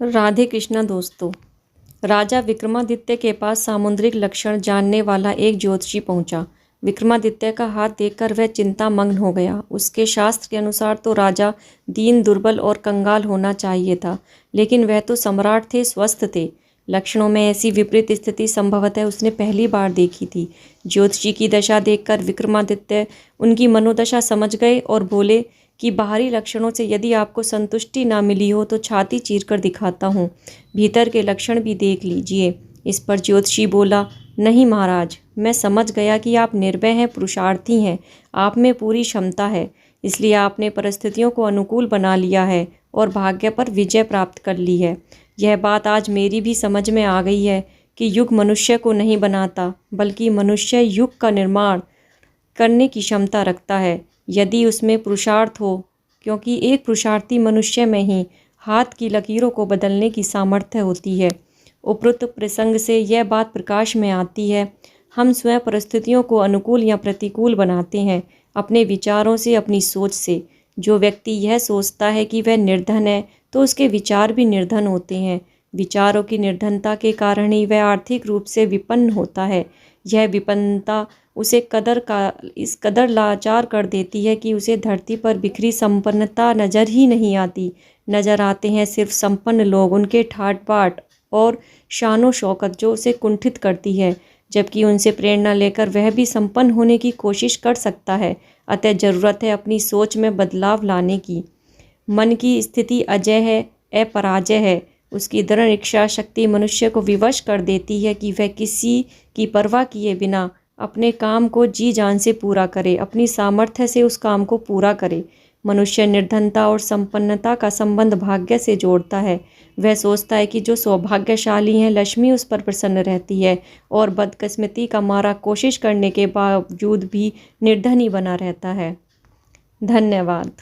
राधे कृष्णा दोस्तों। राजा विक्रमादित्य के पास सामुद्रिक लक्षण जानने वाला एक ज्योतिषी पहुंचा। विक्रमादित्य का हाथ देखकर वह चिंतामग्न हो गया। उसके शास्त्र के अनुसार तो राजा दीन, दुर्बल और कंगाल होना चाहिए था, लेकिन वह तो सम्राट थे, स्वस्थ थे। लक्षणों में ऐसी विपरीत स्थिति संभवतः उसने पहली बार देखी थी। ज्योतिषी की दशा देखकर विक्रमादित्य उनकी मनोदशा समझ गए और बोले कि बाहरी लक्षणों से यदि आपको संतुष्टि ना मिली हो तो छाती चीरकर दिखाता हूँ, भीतर के लक्षण भी देख लीजिए। इस पर ज्योतिषी बोला, नहीं महाराज, मैं समझ गया कि आप निर्भय हैं, पुरुषार्थी हैं, आप में पूरी क्षमता है, इसलिए आपने परिस्थितियों को अनुकूल बना लिया है और भाग्य पर विजय प्राप्त कर ली है। यह बात आज मेरी भी समझ में आ गई है कि युग मनुष्य को नहीं बनाता, बल्कि मनुष्य युग का निर्माण करने की क्षमता रखता है, यदि उसमें पुरुषार्थ हो, क्योंकि एक पुरुषार्थी मनुष्य में ही हाथ की लकीरों को बदलने की सामर्थ्य होती है। उपरोक्त प्रसंग से यह बात प्रकाश में आती है। हम स्वयं परिस्थितियों को अनुकूल या प्रतिकूल बनाते हैं, अपने विचारों से, अपनी सोच से। जो व्यक्ति यह सोचता है कि वह निर्धन है, तो उसके विचार भी निर्धन होते हैं। विचारों की निर्धनता के कारण ही वह आर्थिक रूप से विपन्न होता है। यह विपन्नता उसे इस कदर लाचार कर देती है कि उसे धरती पर बिखरी संपन्नता नज़र ही नहीं आती। नज़र आते हैं सिर्फ संपन्न लोग, उनके ठाट बाट और शानो शौकत, जो उसे कुंठित करती है, जबकि उनसे प्रेरणा लेकर वह भी संपन्न होने की कोशिश कर सकता है। अतः ज़रूरत है अपनी सोच में बदलाव लाने की। मन की स्थिति अजय है, अपराजय है। उसकी दृढ़ इच्छा शक्ति मनुष्य को विवश कर देती है कि वह किसी की परवाह किए बिना अपने काम को जी जान से पूरा करे, अपनी सामर्थ्य से उस काम को पूरा करे। मनुष्य निर्धनता और संपन्नता का संबंध भाग्य से जोड़ता है। वह सोचता है कि जो सौभाग्यशाली हैं, लक्ष्मी उस पर प्रसन्न रहती है, और बदकिस्मती का मारा कोशिश करने के बावजूद भी निर्धन ही बना रहता है। धन्यवाद।